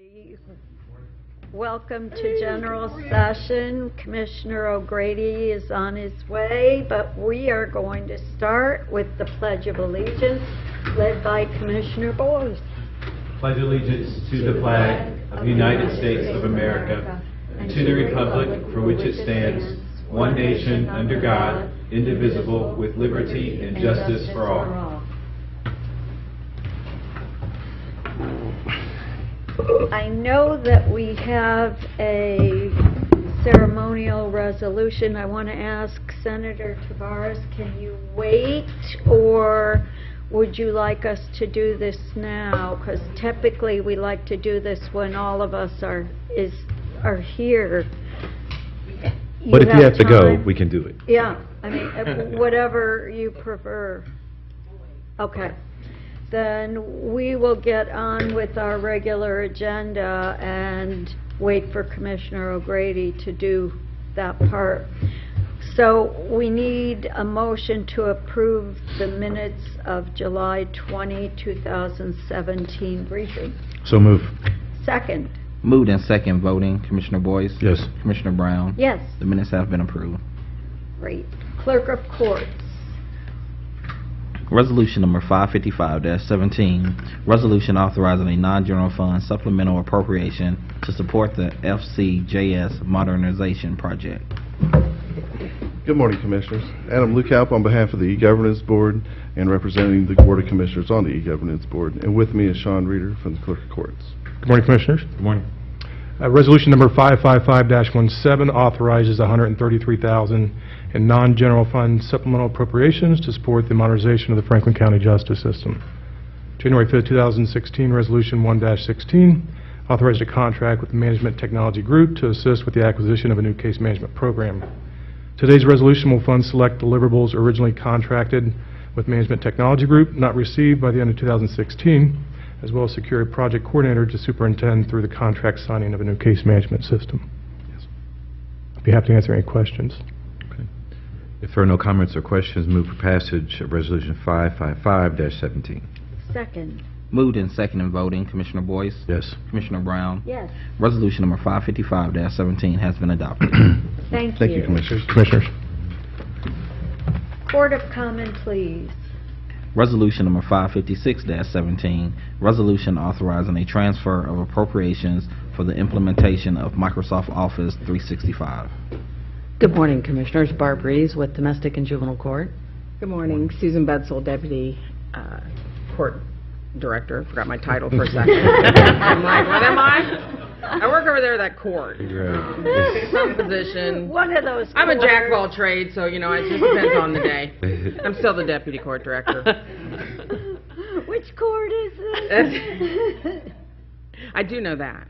everybody. Welcome to general session. Commissioner O'Grady is on his way, but we are going to start with the Pledge of Allegiance, led by Commissioner Boyce. Pledge allegiance to the flag of the United States of America and to the republic for which it stands, one nation, under God, indivisible, with liberty and justice for all. I know that we have a ceremonial resolution. I want to ask Senator Tavares, can you wait, or would you like us to do this now? Because typically we like to do this when all of us are here. But if you have to go, we can do it. Yeah, I mean, whatever you prefer. Okay. Then we will get on with our regular agenda and wait for Commissioner O'Grady to do that part. So we need a motion to approve the minutes of July 20, 2017 briefing. So move. Second. Moved and second voting. Commissioner Boyce? Yes. Commissioner Brown? Yes. The minutes have been approved. Great. Clerk of Courts. Resolution number 555-17, resolution authorizing a non-general fund supplemental appropriation to support the FCJS modernization project. Good morning, Commissioners. Adam Lukaup on behalf of the E-Governance Board and representing the Board of Commissioners on the E-Governance Board. And with me is Sean Reeder from the Clerk of Courts. Good morning, Commissioners. Good morning. Resolution number 555-17 authorizes $133,000 in non-general fund supplemental appropriations to support the modernization of the Franklin County Justice System. January 5, 2016, Resolution 1-16 authorized a contract with the Management Technology Group to assist with the acquisition of a new case management program. Today's resolution will fund select deliverables originally contracted with Management Technology Group, not received by the end of 2016, as well as secure a project coordinator to superintend through the contract signing of a new case management system. Yes. I'd be happy to answer any questions. Okay. If there are no comments or questions, move for passage of Resolution 555-17. Second. Moved and second in voting. Commissioner Boyce? Yes. Commissioner Brown? Yes. Resolution number 555-17 has been adopted. Thank you. Thank you, Commissioners. Commissioners. Court of Comment, please. Resolution number 556-17, resolution authorizing a transfer of appropriations for the implementation of Microsoft Office 365. Good morning, Commissioners. Barb Rees with Domestic and Juvenile Court. Good morning. Susan Bedsel, Deputy Court Director. Forgot my title for a second. I'm like, what am I? I work over there at that court. Some position. One of those. I'm a jack of all trades, so, you know, it just depends on the day. I'm still the Deputy Court Director. Which court is this? I do know that.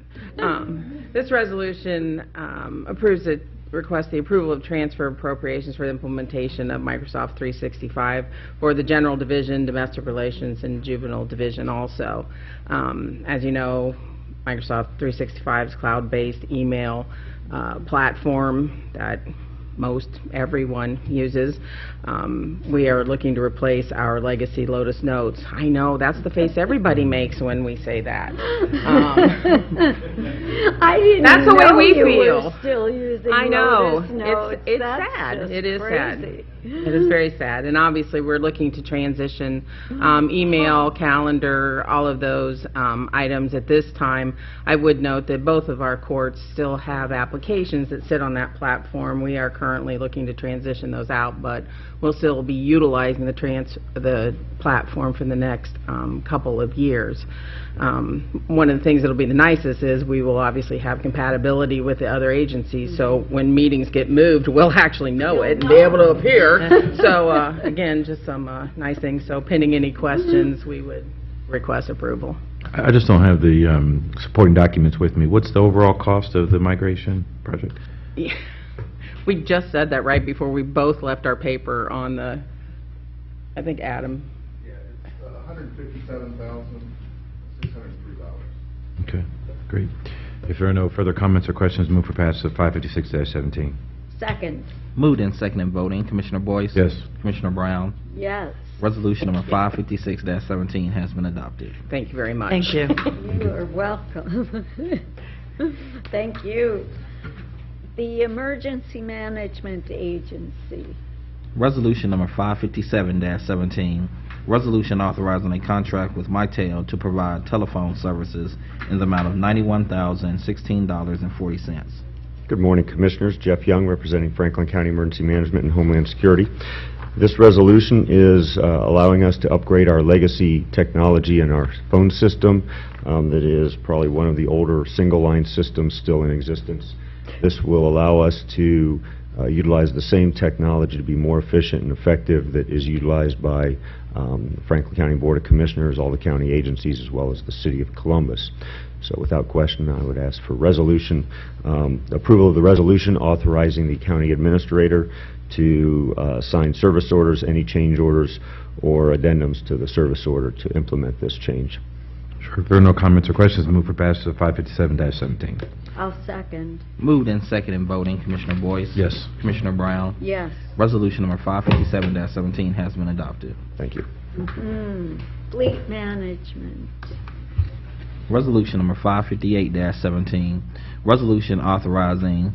This resolution requests the approval of transfer appropriations for the implementation of Microsoft 365 for the General Division, Domestic Relations, and Juvenile Division also. As you know, Microsoft 365 is cloud-based email platform that most everyone uses. We are looking to replace our legacy Lotus Notes. I know, that's the face everybody makes when we say that. I didn't That's the way know we you feel. Were still using I know. Lotus Notes. It's That's sad. just It is sad. crazy. It is very sad. And obviously we're looking to transition email, calendar, all of those items at this time. I would note that both of our courts still have applications that sit on that platform. We are currently looking to transition those out, but we'll still be utilizing the platform for the next couple of years. One of the things that'll be the nicest is we will obviously have compatibility with the other agencies, so when meetings get moved, we'll actually know it and be able to appear. So again, just some nice things. So pending any questions, we would request approval. I just don't have the supporting documents with me. What's the overall cost of the migration project? Yeah. We just said that right before we both left our paper on the, I think, Adam. Yeah, it's $157,603. Okay, great. If there are no further comments or questions, move for passage of 556-17. Second. Moved and second in voting. Commissioner Boyce? Yes. Commissioner Brown? Yes. Resolution number 556-17 has been adopted. Thank you very much. Thank you. You are welcome. Thank you. The Emergency Management Agency. Resolution number 557-17, resolution authorizing a contract with Mitel to provide telephone services in the amount of $91,016.40. Good morning, Commissioners. Jeff Young, representing Franklin County Emergency Management and Homeland Security. This resolution is allowing us to upgrade our legacy technology in our phone system that is probably one of the older single-line systems still in existence. This will allow us to utilize the same technology to be more efficient and effective that is utilized by Franklin County Board of Commissioners, all the county agencies, as well as the City of Columbus. So without question, I would ask for resolution, approval of the resolution authorizing the county administrator to sign service orders, any change orders, or addendums to the service order to implement this change. Sure. If there are no comments or questions, move for passage of 557-17. I'll second. Moved and seconded in voting, Commissioner Boyce? Yes. Commissioner Brown? Yes. Resolution number 557-17 has been adopted. Thank you. Fleet Management. Resolution number 558-17, resolution authorizing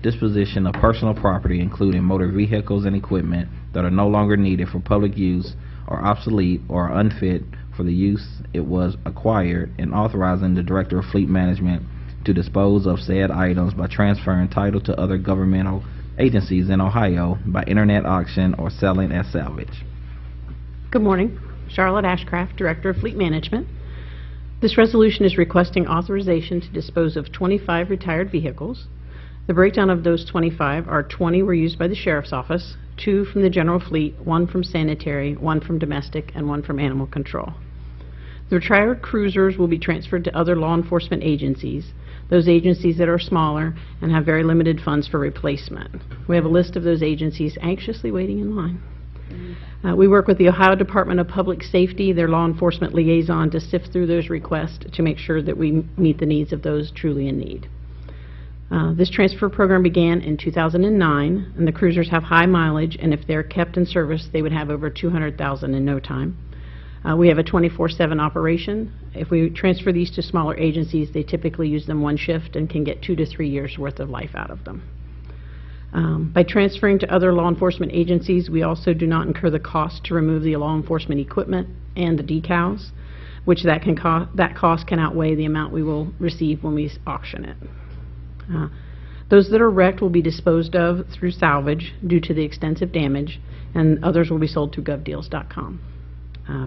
disposition of personal property, including motor vehicles and equipment that are no longer needed for public use or obsolete or unfit for the use it was acquired, and authorizing the Director of Fleet Management to dispose of said items by transferring title to other governmental agencies in Ohio by internet auction or selling as salvage. Good morning. Charlotte Ashcraft, Director of Fleet Management. This resolution is requesting authorization to dispose of 25 retired vehicles. The breakdown of those 25 are 20 were used by the Sheriff's Office, 2 from the General Fleet, 1 from Sanitary, 1 from Domestic, and 1 from Animal Control. The retired cruisers will be transferred to other law enforcement agencies, those agencies that are smaller and have very limited funds for replacement. We have a list of those agencies anxiously waiting in line. We work with the Ohio Department of Public Safety, their law enforcement liaison, to sift through those requests to make sure that we meet the needs of those truly in need. This transfer program began in 2009, and the cruisers have high mileage, and if they're kept in service, they would have over 200,000 in no time. We have a 24/7 operation. If we transfer these to smaller agencies, they typically use them one shift and can get 2 to 3 years worth of life out of them. By transferring to other law enforcement agencies, we also do not incur the cost to remove the law enforcement equipment and the decals, which that cost can outweigh the amount we will receive when we auction it. Those that are wrecked will be disposed of through salvage due to the extensive damage, and others will be sold through govdeals.com.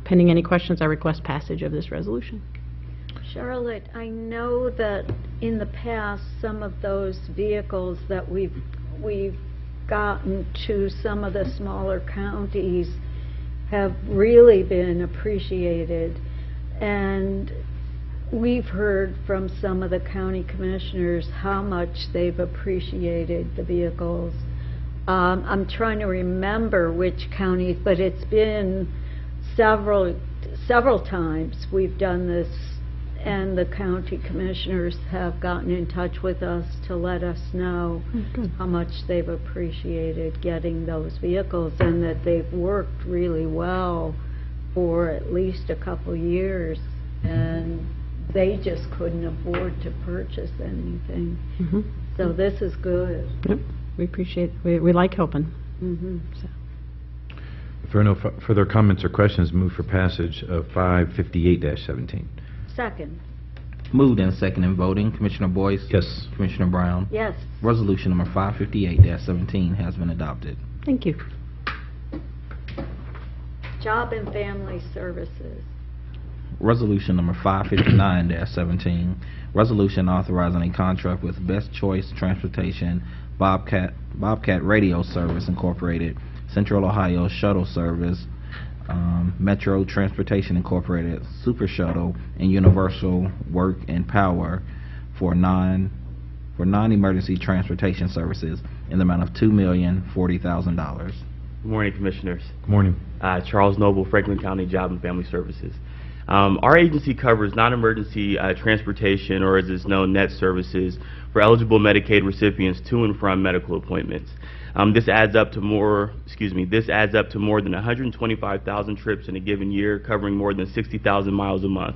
Pending any questions, I request passage of this resolution. Charlotte, I know that in the past, some of those vehicles that we've gotten to some of the smaller counties have really been appreciated, and we've heard from some of the county commissioners how much they've appreciated the vehicles. I'm trying to remember which counties, but it's been several times we've done this, and the county commissioners have gotten in touch with us to let us know how much they've appreciated getting those vehicles, and that they've worked really well for at least a couple years, and they just couldn't afford to purchase anything. So this is good. Yep, we appreciate it. We like helping. So. If there are no further comments or questions, move for passage of 558-17. Second. Moved and seconded in voting, Commissioner Boyce? Yes. Commissioner Brown? Yes. Resolution number 558-17 has been adopted. Thank you. Job and Family Services. Resolution number 559-17, resolution authorizing a contract with Best Choice Transportation, Bobcat Radio Service Incorporated, Central Ohio Shuttle Service, Metro Transportation Incorporated, Super Shuttle, and Universal Work and Power for non-emergency transportation services in the amount of $2,040,000. Good morning, Commissioners. Good morning. Charles Noble, Franklin County Job and Family Services. Our agency covers non-emergency transportation, or as is known, NET services, for eligible Medicaid recipients to and from medical appointments. This adds up to more than 125,000 trips in a given year, covering more than 60,000 miles a month.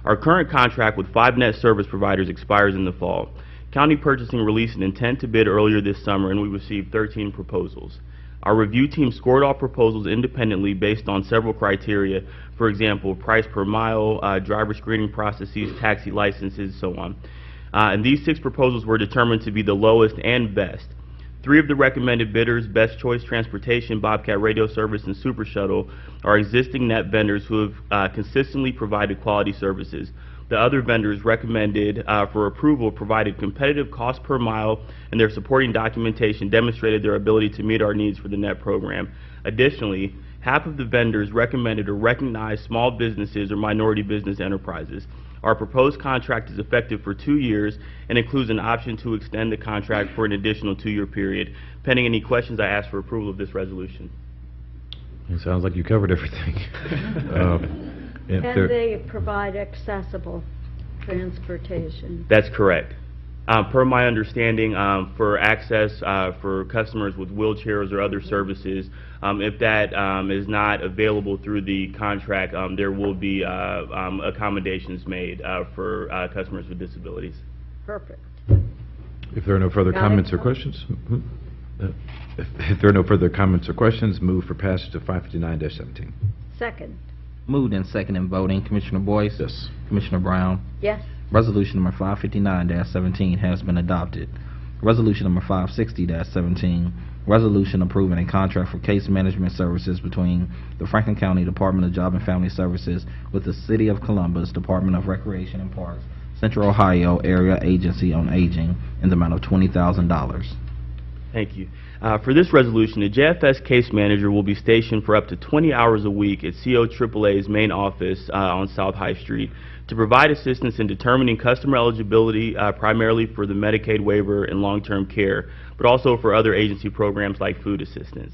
Our current contract with 5 net service providers expires in the fall. County Purchasing released an intent to bid earlier this summer, and we received 13 proposals. Our review team scored all proposals independently based on several criteria, for example, price per mile, driver screening processes, taxi licenses, so on. And these 6 proposals were determined to be the lowest and best. 3 of the recommended bidders, Best Choice Transportation, Bobcat Radio Service, and Super Shuttle, are existing net vendors who have consistently provided quality services. The other vendors recommended for approval provided competitive cost per mile, and their supporting documentation demonstrated their ability to meet our needs for the NET program. Additionally, half of the vendors recommended or recognized small businesses or minority business enterprises. Our proposed contract is effective for 2 years and includes an option to extend the contract for an additional 2-year period. Pending any questions, I ask for approval of this resolution. It sounds like you covered everything. And they provide accessible transportation. That's correct. Per my understanding, for access for customers with wheelchairs or other services, if that is not available through the contract, there will be accommodations made for customers with disabilities. Perfect. If there are no further comments or questions, if there are no further comments or questions, move for passage of 559-17. Second. Moved and second in voting. Commissioner Boyce? Yes. Commissioner Brown? Yes. Resolution number 559-17 has been adopted. Resolution number 560-17, resolution approving a contract for case management services between the Franklin County Department of Job and Family Services with the City of Columbus Department of Recreation and Parks, Central Ohio Area Agency on Aging, in the amount of $20,000. Thank you. For this resolution, the JFS case manager will be stationed for up to 20 hours a week at COAAA's main office on South High Street to provide assistance in determining customer eligibility primarily for the Medicaid waiver and long-term care, but also for other agency programs like food assistance.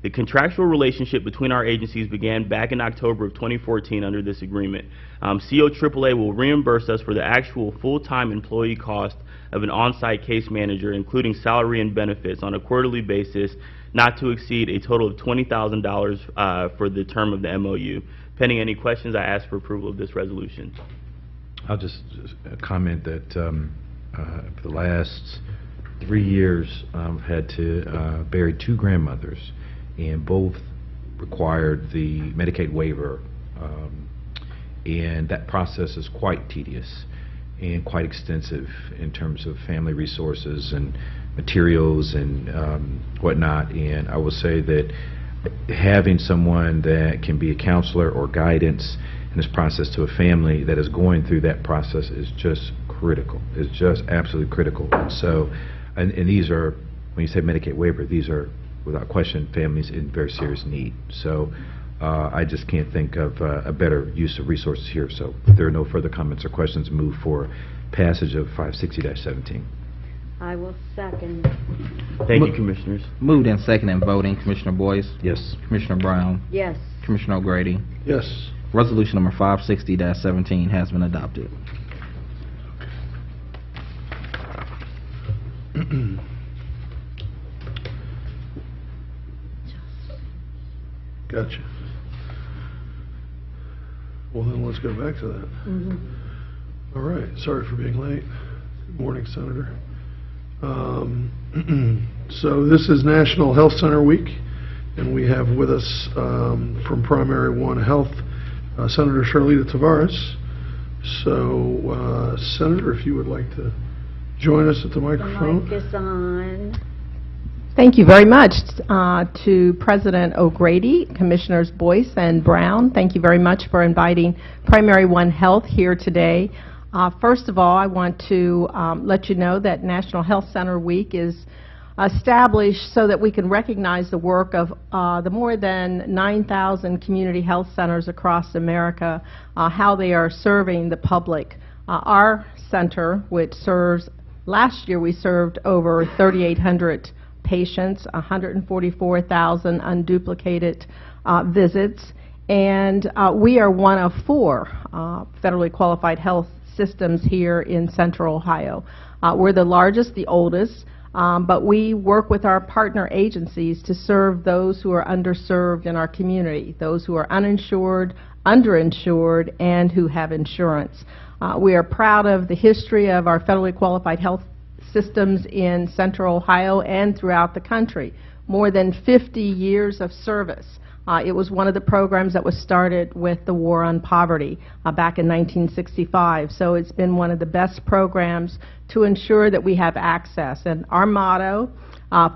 The contractual relationship between our agencies began back in October of 2014 under this agreement. COAAA will reimburse us for the actual full-time employee cost of an on-site case manager, including salary and benefits, on a quarterly basis, not to exceed a total of $20,000 for the term of the MOU. Pending any questions, I ask for approval of this resolution. I'll just comment that for the last 3 years, I've had to bury 2 grandmothers, and both required the Medicaid waiver, and that process is quite tedious and quite extensive in terms of family resources and materials and whatnot. And I will say that having someone that can be a counselor or guidance in this process to a family that is going through that process is just critical. It's just absolutely critical. So, and these are, when you say Medicaid waiver, these are without question families in very serious need. So I just can't think of a better use of resources here. So if there are no further comments or questions, move for passage of 560-17. I will second. Thank you, Commissioners. Moved and second in voting. Commissioner Boyce? Yes. Commissioner Brown? Yes. Commissioner O'Grady? Yes. Resolution number 560-17 has been adopted. Gotcha. Well, then let's go back to that. All right. Sorry for being late. Good morning, Senator. So this is National Health Center Week, and we have with us from Primary One Health, Senator Charlita Tavares. So, Senator, if you would like to join us at the microphone. The mic is on. Thank you very much to President O'Grady, Commissioners Boyce and Brown. Thank you very much for inviting Primary One Health here today. First of all, I want to let you know that National Health Center Week is established so that we can recognize the work of the more than 9,000 community health centers across America, how they are serving the public. Our center, which serves, last year we served over 3,800 patients, 144,000 unduplicated visits, and we are one of 4 federally qualified health systems here in Central Ohio. We're the largest, the oldest. But we work with our partner agencies to serve those who are underserved in our community, those who are uninsured, underinsured, and who have insurance. We are proud of the history of our federally qualified health systems in Central Ohio and throughout the country. More than 50 years of service. It was one of the programs that was started with the War on Poverty back in 1965. So it's been one of the best programs to ensure that we have access. And our motto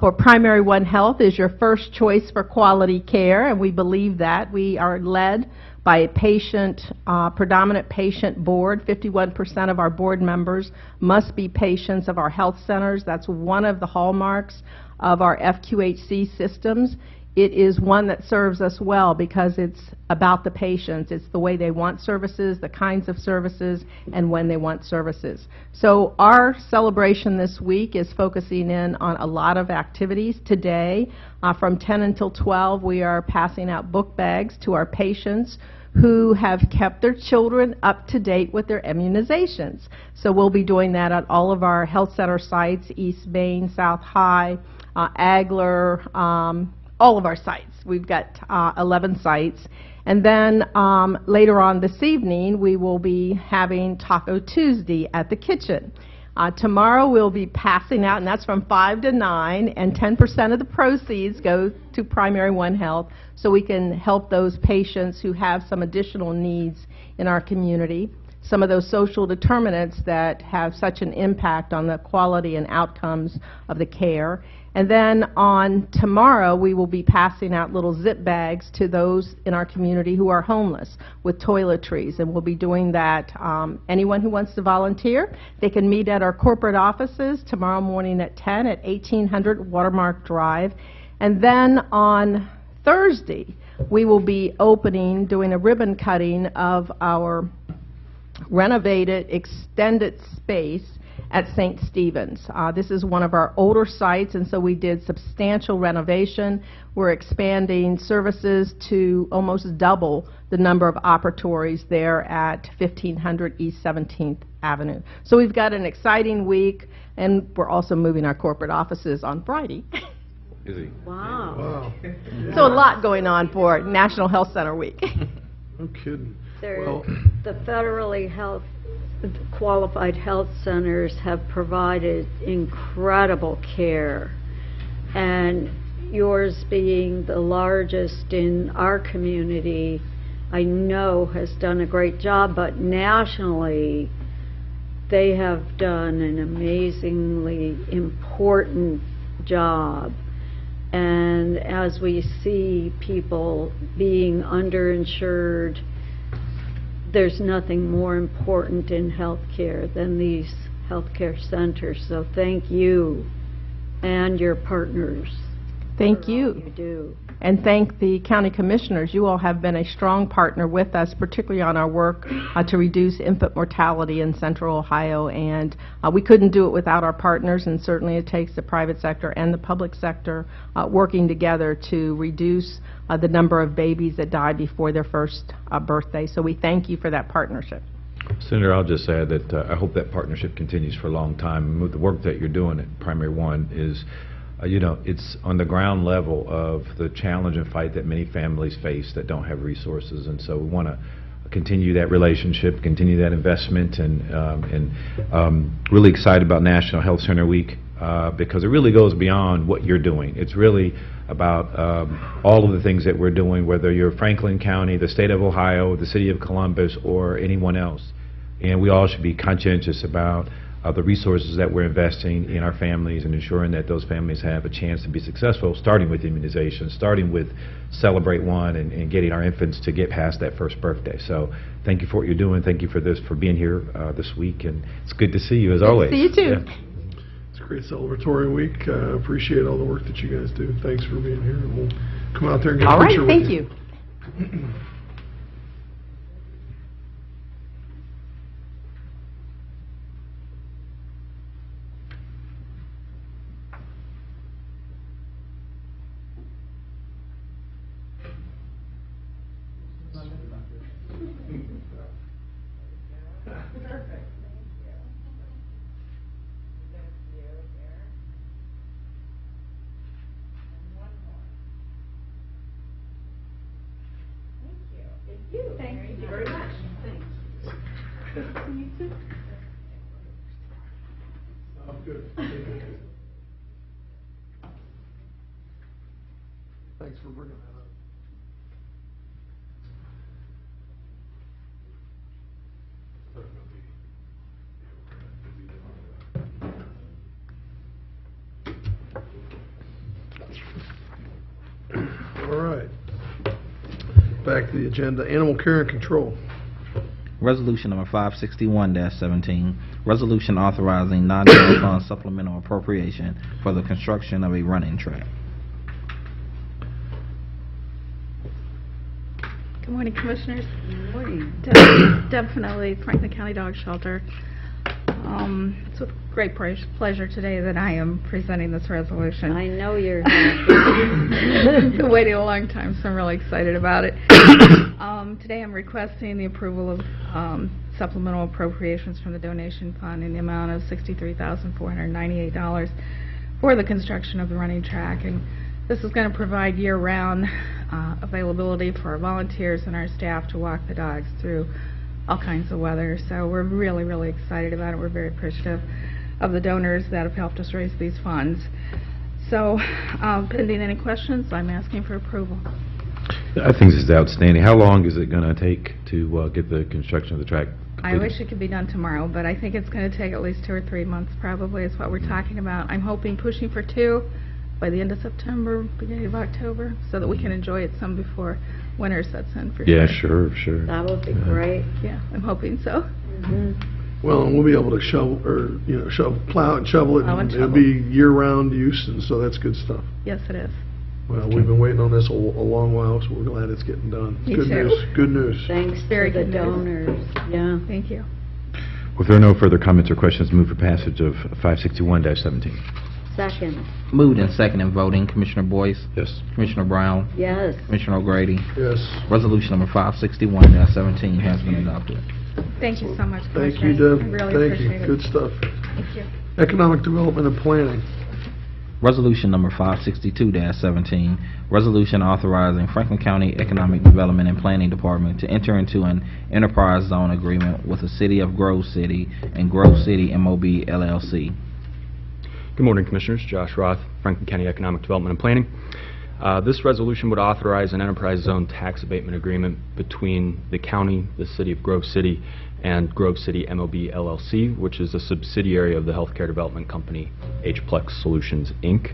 for Primary One Health is your first choice for quality care, and we believe that. We are led by a predominant patient board. 51% of our board members must be patients of our health centers. That's one of the hallmarks of our FQHC systems. It is one that serves us well because it's about the patients. It's the way they want services, the kinds of services, and when they want services. So our celebration this week is focusing in on a lot of activities. Today, from 10 until 12, we are passing out book bags to our patients who have kept their children up to date with their immunizations. So we'll be doing that at all of our health center sites, East Main, South High, Agler, all of our sites. We've got 11 sites. And then later on this evening, we will be having Taco Tuesday at the kitchen. Tomorrow we'll be passing out, and that's from 5 to 9, and 10% of the proceeds go to Primary One Health so we can help those patients who have some additional needs in our community, some of those social determinants that have such an impact on the quality and outcomes of the care. And then on tomorrow, we will be passing out little zip bags to those in our community who are homeless with toiletries, and we'll be doing that. Anyone who wants to volunteer, they can meet at our corporate offices tomorrow morning at 10 at 1800 Watermark Drive. And then on Thursday, we will be doing a ribbon cutting of our renovated extended space at St. Stephen's. This is one of our older sites, and so we did substantial renovation. We're expanding services to almost double the number of operatories there at 1500 East 17th Avenue. So we've got an exciting week, and we're also moving our corporate offices on Friday. Is he? Wow. So a lot going on for National Health Center Week. No kidding. The federally qualified health centers have provided incredible care, and yours being the largest in our community, I know has done a great job, but nationally they have done an amazingly important job. And as we see people being underinsured, there's nothing more important in healthcare than these healthcare centers. So thank you and your partners. Thank you. You do. And thank the county commissioners. You all have been a strong partner with us, particularly on our work to reduce infant mortality in Central Ohio. And we couldn't do it without our partners, and certainly it takes the private sector and the public sector working together to reduce the number of babies that die before their first birthday. So we thank you for that partnership. Senator, I'll just add that I hope that partnership continues for a long time. With the work that you're doing at Primary One is it's on the ground level of the challenge and fight that many families face that don't have resources, and so we want to continue that relationship, continue that investment, and really excited about National Health Center Week because it really goes beyond what you're doing. It's really about all of the things that we're doing, whether you're Franklin County, the state of Ohio, the city of Columbus, or anyone else. And we all should be conscientious about the resources that we're investing in our families and ensuring that those families have a chance to be successful, starting with immunization, starting with Celebrate One, and getting our infants to get past that first birthday. So thank you for what you're doing. Thank you for being here this week, and it's good to see you as always. See you too. Yeah. It's a great celebratory week. Appreciate all the work that you guys do. Thanks for being here, and we'll come out there and get a picture with you. All right, thank you. Good. Thanks for bringing that up. All right. Back to the agenda, animal care and control. Resolution number 561-17, resolution authorizing non-general fund supplemental appropriation for the construction of a running track. Good morning, Commissioners. Good morning. Definitely Franklin County Dog Shelter. It's with great pleasure today that I am presenting this resolution. I know you're happy. Been waiting a long time, so I'm really excited about it. Today I'm requesting the approval of supplemental appropriations from the donation fund in the amount of $63,498 for the construction of the running track. And this is going to provide year-round availability for our volunteers and our staff to walk the dogs through all kinds of weather. So we're really, really excited about it. We're very appreciative of the donors that have helped us raise these funds. So pending any questions, I'm asking for approval. I think this is outstanding. How long is it going to take to get the construction of the track completed? I wish it could be done tomorrow, but I think it's going to take at least 2 or 3 months probably is what we're talking about. I'm hoping pushing for 2 by the end of September, beginning of October, so that we can enjoy it some before winter sets in for Yeah, sure. sure. That would be great. Yeah, I'm hoping so. Well, and we'll be able to plow and shovel it, Plow and and it'll shovel. be year-round use, and so that's good stuff. Yes, it is. Well, we've been waiting on this a long while, so we're glad it's getting done. Me Good too. news, good news. Thanks Very to the good news. donors. Yeah. Thank you. If there are no further comments or questions, move for passage of 561-17. Second. Moved and seconded voting, Commissioner Boyce, Yes. Commissioner Brown, Yes. Commissioner O'Grady. Yes. Resolution number 561-17 has been adopted. Thank you so much, Thank you, Commissioner. Deb. I really Thank appreciate you. it. Good stuff. Thank you. Economic Development and Planning. Resolution number 562-17, resolution authorizing Franklin County Economic Development and Planning Department to enter into an enterprise zone agreement with the City of Grove City and Grove City MOB LLC. Good morning, Commissioners. Josh Roth, Franklin County Economic Development and Planning. This resolution would authorize an enterprise zone tax abatement agreement between the county, the City of Grove City, and Grove City MOB LLC, which is a subsidiary of the healthcare development company HPlex Solutions, Inc.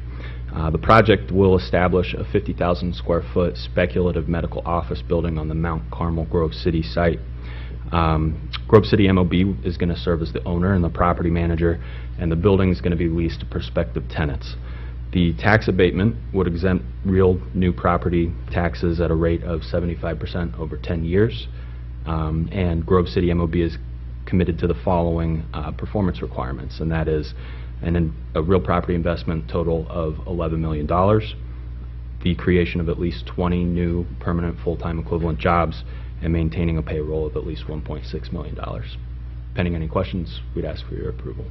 The project will establish a 50,000 square foot speculative medical office building on the Mount Carmel Grove City site. Grove City MOB is going to serve as the owner and the property manager, and the building is going to be leased to prospective tenants. The tax abatement would exempt real new property taxes at a rate of 75% over 10 years. And Grove City MOB is committed to the following performance requirements, and that is a real property investment total of $11 million, the creation of at least 20 new permanent full-time equivalent jobs, and maintaining a payroll of at least $1.6 million. Pending any questions, we'd ask for your approval.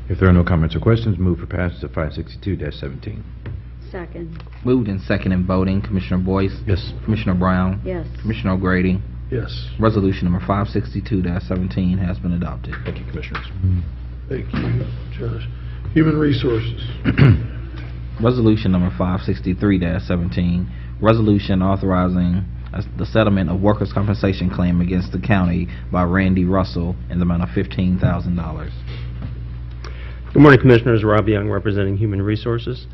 If there are no comments or questions, move for passage of 562-17. Second. Moved and seconded voting, Commissioner Boyce. Yes. Commissioner Brown. Yes. Commissioner O'Grady. Yes. Resolution number 562-17 has been adopted. Thank you, Commissioners. Thank you, Josh. Human Resources. Resolution number 563-17, resolution authorizing the settlement of workers' compensation claim against the county by Randy Russell in the amount of $15,000. Good morning, Commissioners. Rob Young, representing Human Resources.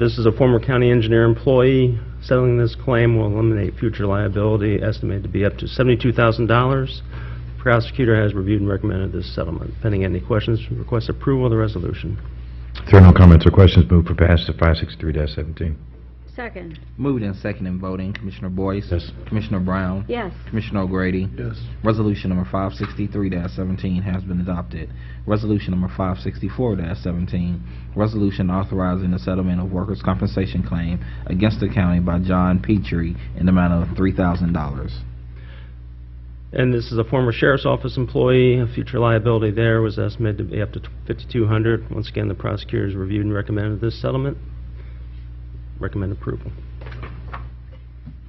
This is a former county engineer employee. Settling this claim will eliminate future liability, estimated to be up to $72,000. The prosecutor has reviewed and recommended this settlement. Pending any questions, request approval of the resolution. If there are no comments or questions, move for passage of 563-17. Second. Moved and seconded voting, Commissioner Boyce. Yes. Commissioner Brown. Yes. Commissioner O'Grady. Yes. Resolution number 563-17 has been adopted. Resolution number 564-17, resolution authorizing the settlement of workers' compensation claim against the county by John Petrie in the amount of $3,000. And this is a former sheriff's office employee. Future liability there was estimated to be up to $5,200. Once again, the prosecutor has reviewed and recommended this settlement. Recommend approval.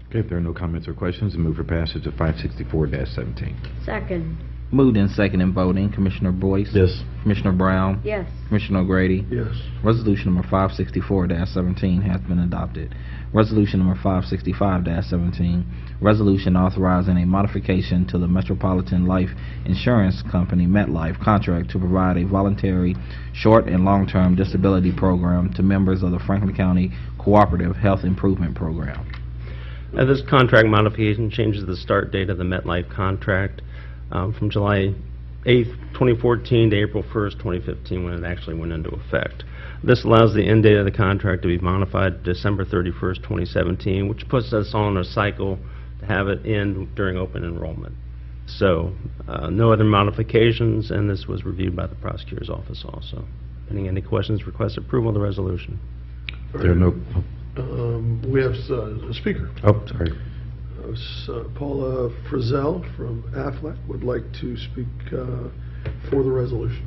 Okay, if there are no comments or questions, move for passage of 564-17. Second. Moved in second and voting, Commissioner Boyce? Yes. Commissioner Brown? Yes. Commissioner O'Grady? Yes. Resolution number 564-17 has been adopted. Resolution number 565-17, resolution authorizing a modification to the Metropolitan Life Insurance Company MetLife contract to provide a voluntary short and long-term disability program to members of the Franklin County Cooperative Health Improvement Program. This contract modification changes the start date of the MetLife contract from July 8th, 2014 to April 1st, 2015, when it actually went into effect. This allows the end date of the contract to be modified to December 31st, 2017, which puts us on a cycle to have it end during open enrollment. So, no other modifications, and this was reviewed by the prosecutor's office also. Any questions, request approval of the resolution. There are no... We have a speaker. Oh, sorry. Paula Frizzell from AFLAC would like to speak for the resolution.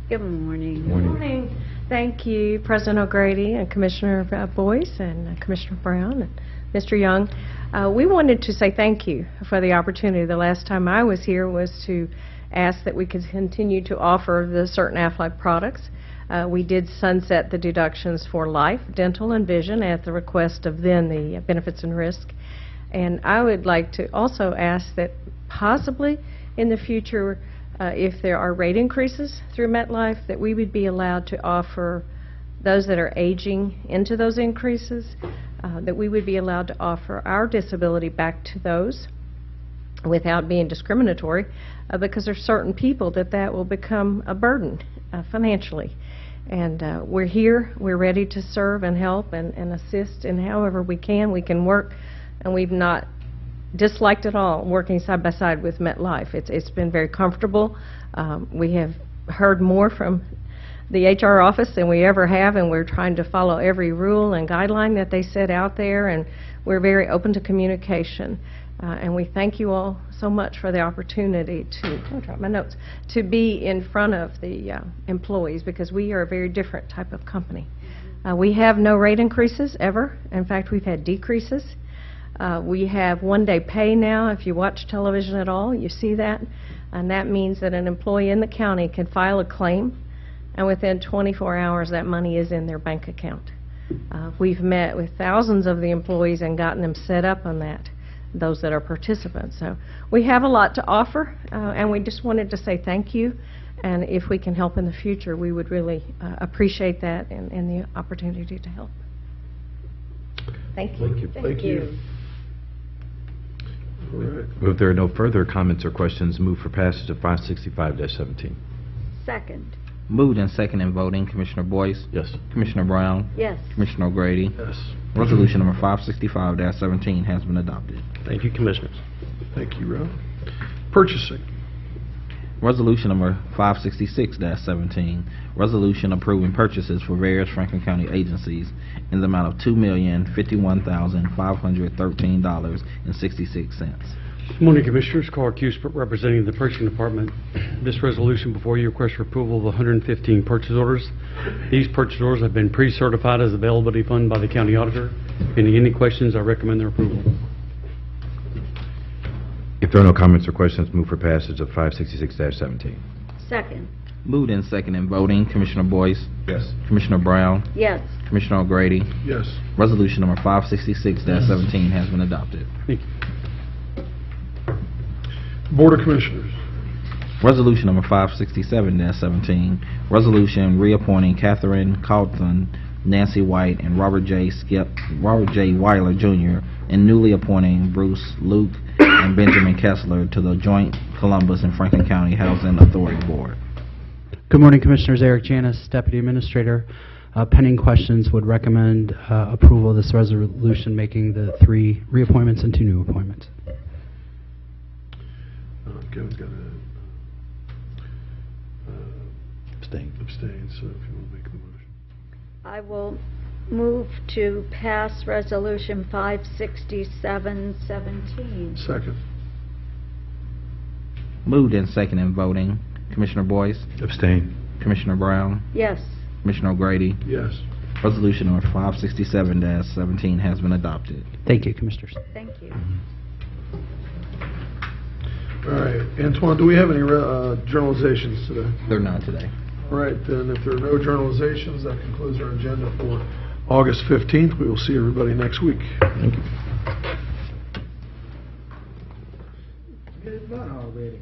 Good morning. Morning. Morning. Thank you, President O'Grady and Commissioner Boyce and Commissioner Brown and Mr. Young. We wanted to say thank you for the opportunity. The last time I was here was to ask that we could continue to offer the certain Aflac products. We did sunset the deductions for life, dental, and vision at the request of then the Benefits and Risk. And I would like to also ask that possibly in the future, if there are rate increases through MetLife, that we would be allowed to offer those that are aging into those increases, that we would be allowed to offer our disability back to those without being discriminatory, because there are certain people that will become a burden financially. And we're here, we're ready to serve and help and assist in however we can. We can work, and we've not disliked at all working side by side with MetLife. It's been very comfortable. We have heard more from the HR office than we ever have, and we're trying to follow every rule and guideline that they set out there, and we're very open to communication. And we thank you all so much for the opportunity to be in front of the employees, because we are a very different type of company. We have no rate increases ever. In fact, we've had decreases. We have one-day pay now. If you watch television at all, you see that. And that means that an employee in the county can file a claim, and within 24 hours that money is in their bank account. We've met with thousands of the employees and gotten them set up on that, those that are participants. So we have a lot to offer, and we just wanted to say thank you. And if we can help in the future, we would really appreciate that and the opportunity to help. Thank you. Thank you. Thank you. All right. If there are no further comments or questions, move for passage of 565-17. Second. Moved in second and voting, Commissioner Boyce? Yes. Commissioner Brown? Yes. Commissioner O'Grady? Yes. Resolution number 565-17 has been adopted. Thank you, Commissioners. Thank you, Rob. Purchasing. Resolution number 566-17, resolution approving purchases for various Franklin County agencies in the amount of $2,051,513.66. Good morning, Commissioners. Carl Cuspert, representing the Purchasing Department. This resolution before you requests for approval of 115 purchase orders. These purchase orders have been pre-certified as availability fund by the county auditor. Any questions, I recommend their approval. If there are no comments or questions, move for passage of 566-17. Second. Moved in second and voting, Commissioner Boyce? Yes. Commissioner Brown? Yes. Commissioner O'Grady? Yes. Resolution number 566-17 has been adopted. Thank you. Board of Commissioners. Resolution number 567-17, resolution reappointing Catherine Carlton, Nancy White, and Robert J. Weiler Jr., and newly appointing Bruce Luke and Benjamin Kessler to the Joint Columbus and Franklin County Housing Authority Board. Good morning, Commissioners. Eric Janis, Deputy Administrator. Pending questions, would recommend approval of this resolution, making the 3 reappointments and 2 new appointments. Kevin's got to Abstain. abstain, so if you want to make the motion. I will move to pass Resolution 567-17. Second. Moved in second and voting, Commissioner Boyce? Abstain. Commissioner Brown? Yes. Commissioner O'Grady? Yes. Resolution number 567-17 has been adopted. Thank you, Commissioners. Thank you. All right, Antoine, do we have any journalizations today? There are none today. All right, then, if there are no journalizations, that concludes our agenda for August 15th. We will see everybody next week. Thank you. Get it done already.